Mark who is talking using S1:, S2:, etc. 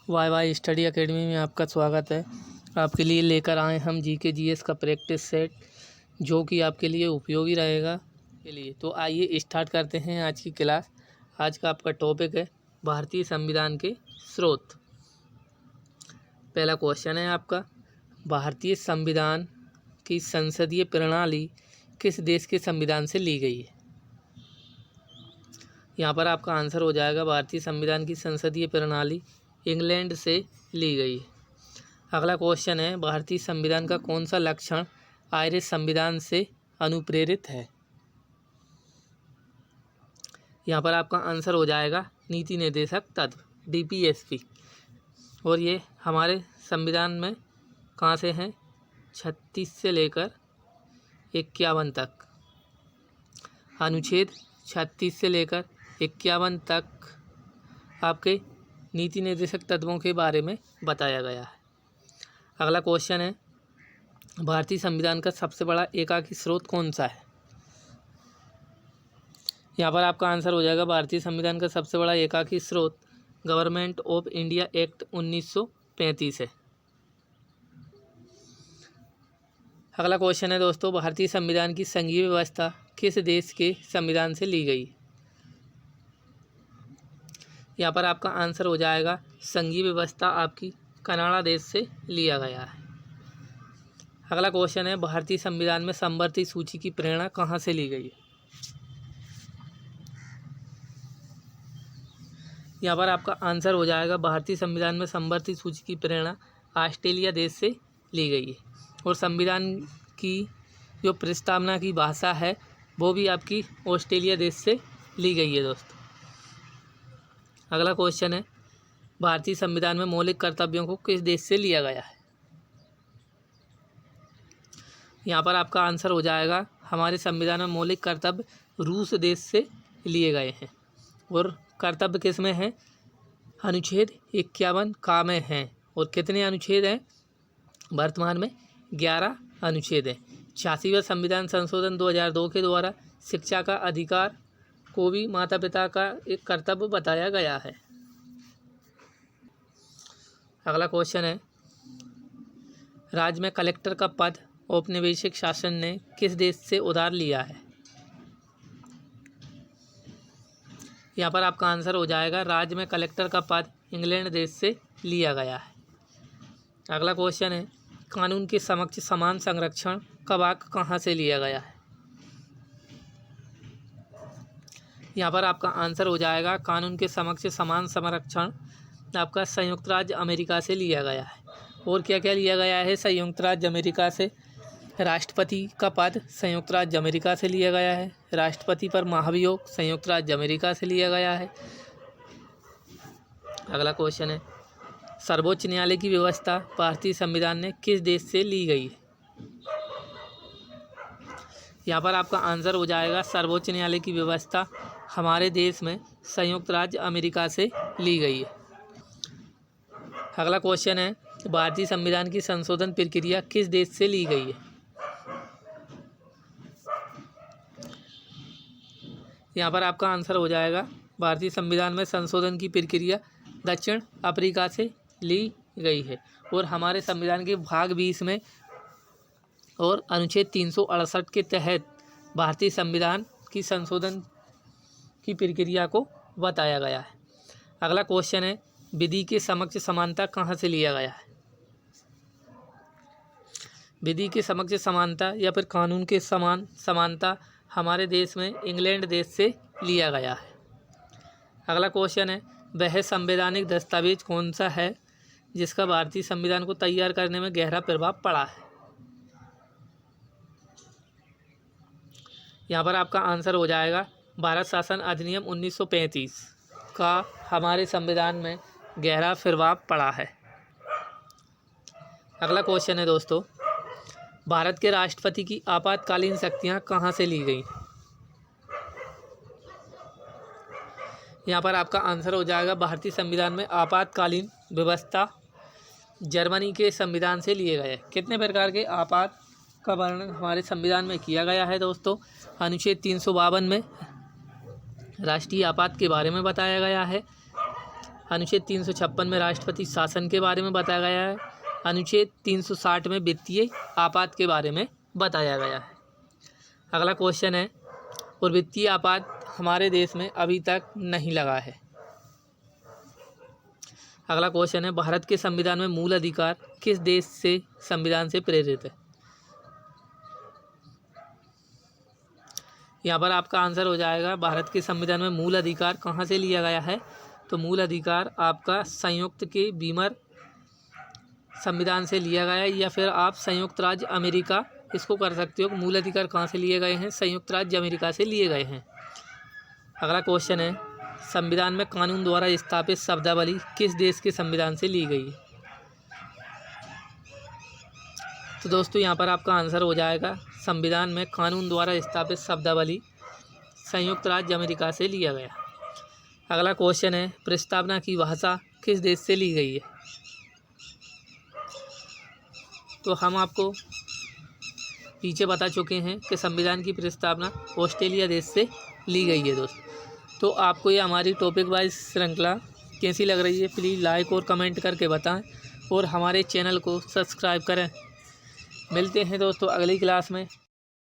S1: Y Y study academy में आपका स्वागत है। आपके लिए लेकर आए हम जीके जीएस का प्रैक्टिस सेट, जो कि आपके लिए उपयोगी रहेगा के लिए। तो आइए स्टार्ट करते हैं आज की क्लास। आज का आपका टॉपिक है भारतीय संविधान के स्रोत। पहला क्वेश्चन है आपका, भारतीय संविधान की संसदीय प्रणाली किस देश के संविधान से ली गई है? यहाँ पर आपका आंसर हो जाएगा भारतीय संविधान की संसदीय प्रणाली इंग्लैंड से ली गई है। अगला क्वेश्चन है, भारतीय संविधान का कौन सा लक्षण आयरिश संविधान से अनुप्रेरित है? यहाँ पर आपका आंसर हो जाएगा नीति निर्देशक तत्व DPSP। और ये हमारे संविधान में कहाँ से हैं? 36 से लेकर 51 तक। अनुच्छेद 36 से लेकर 51 तक आपके नीति निर्देशक तत्वों के बारे में बताया गया है। अगला क्वेश्चन है, भारतीय संविधान का सबसे बड़ा एकाकी स्रोत कौन सा है? यहाँ पर आपका आंसर हो जाएगा भारतीय संविधान का सबसे बड़ा एकाकी स्रोत गवर्नमेंट ऑफ इंडिया एक्ट 1935 है। अगला क्वेश्चन है दोस्तों, भारतीय संविधान की संघीय व्यवस्था किस देश के संविधान से ली गई? यहाँ पर आपका आंसर हो जाएगा संघीय व्यवस्था आपकी कनाडा देश से लिया गया है। अगला क्वेश्चन है, भारतीय संविधान में समवर्ती सूची की प्रेरणा कहाँ से ली गई है? यहाँ पर आपका आंसर हो जाएगा भारतीय संविधान में समवर्ती सूची की प्रेरणा ऑस्ट्रेलिया देश से ली गई है। और संविधान की जो प्रस्तावना की भाषा है वो भी आपकी ऑस्ट्रेलिया देश से ली गई है दोस्तों। अगला क्वेश्चन है, भारतीय संविधान में मौलिक कर्तव्यों को किस देश से लिया गया है? यहाँ पर आपका आंसर हो जाएगा हमारे संविधान में मौलिक कर्तव्य रूस देश से लिए गए हैं। और कर्तव्य किस में हैं? अनुच्छेद 51 का में हैं। और कितने अनुच्छेद हैं? वर्तमान में 11 अनुच्छेद हैं। 86वां संविधान संशोधन 2002 के द्वारा शिक्षा का अधिकार को भी माता पिता का एक कर्तव्य बताया गया है। अगला क्वेश्चन है, राज्य में कलेक्टर का पद औपनिवेशिक शासन ने किस देश से उधार लिया है? यहाँ पर आपका आंसर हो जाएगा राज्य में कलेक्टर का पद इंग्लैंड देश से लिया गया है। अगला क्वेश्चन है, कानून के समक्ष समान संरक्षण का वाक्य कहाँ से लिया गया है? यहाँ पर आपका आंसर हो जाएगा कानून के समक्ष समान संरक्षण आपका संयुक्त राज्य अमेरिका से लिया गया है। और क्या क्या लिया गया है संयुक्त राज्य अमेरिका से? राष्ट्रपति का पद संयुक्त राज्य अमेरिका से लिया गया है। राष्ट्रपति पर महाभियोग संयुक्त राज्य अमेरिका से लिया गया है। अगला क्वेश्चन है, सर्वोच्च न्यायालय की व्यवस्था भारतीय संविधान ने किस देश से ली गई है? यहाँ पर आपका आंसर हो जाएगा सर्वोच्च न्यायालय की व्यवस्था हमारे देश में संयुक्त राज्य अमेरिका से ली गई है। अगला क्वेश्चन है, भारतीय संविधान की संशोधन प्रक्रिया किस देश से ली गई है? यहाँ पर आपका आंसर हो जाएगा भारतीय संविधान में संशोधन की प्रक्रिया दक्षिण अफ्रीका से ली गई है। और हमारे संविधान के भाग 20 में और अनुच्छेद 368 के तहत भारतीय संविधान की संशोधन की प्रक्रिया को बताया गया है। अगला क्वेश्चन है, विधि के समक्ष समानता कहाँ से लिया गया है? विधि के समक्ष समानता या फिर कानून के समान समानता हमारे देश में इंग्लैंड देश से लिया गया है। अगला क्वेश्चन है, वह संवैधानिक दस्तावेज कौन सा है जिसका भारतीय संविधान को तैयार करने में गहरा प्रभाव पड़ा है? यहाँ पर आपका आंसर हो जाएगा भारत शासन अधिनियम 1935 का हमारे संविधान में गहरा प्रभाव पड़ा है। अगला क्वेश्चन है दोस्तों, भारत के राष्ट्रपति की आपातकालीन शक्तियाँ कहाँ से ली गई? यहाँ पर आपका आंसर हो जाएगा भारतीय संविधान में आपातकालीन व्यवस्था जर्मनी के संविधान से लिए गए। कितने प्रकार के आपात का वर्णन हमारे संविधान में किया गया है दोस्तों? अनुच्छेद 352 में राष्ट्रीय आपात के बारे में बताया गया है। अनुच्छेद 356 में राष्ट्रपति शासन के बारे में बताया गया है। अनुच्छेद 360 में वित्तीय आपात के बारे में बताया गया है। अगला क्वेश्चन है, और वित्तीय आपात हमारे देश में अभी तक नहीं लगा है। अगला क्वेश्चन है, भारत के संविधान में मूल अधिकार किस देश से संविधान से प्रेरित है? यहाँ पर आपका आंसर हो जाएगा, भारत के संविधान में मूल अधिकार कहाँ से लिया गया है? तो मूल अधिकार आपका संयुक्त के बीमर संविधान से लिया गया है, या फिर आप संयुक्त राज्य अमेरिका इसको कर सकते हो। मूल अधिकार कहाँ से लिए गए हैं? संयुक्त राज्य अमेरिका से लिए गए हैं। अगला क्वेश्चन है, संविधान में कानून द्वारा स्थापित शब्दावली किस देश के संविधान से ली गई है? तो दोस्तों यहाँ पर आपका आंसर हो जाएगा, संविधान में कानून द्वारा स्थापित शब्दावली संयुक्त राज्य अमेरिका से लिया गया। अगला क्वेश्चन है, प्रस्तावना की भाषा किस देश से ली गई है? तो हम आपको पीछे बता चुके हैं कि संविधान की प्रस्तावना ऑस्ट्रेलिया देश से ली गई है। दोस्त, तो आपको ये हमारी टॉपिक वाइज श्रृंखला कैसी लग रही है, प्लीज़ लाइक और कमेंट करके बताएं, और हमारे चैनल को सब्सक्राइब करें। मिलते हैं दोस्तों अगली क्लास में।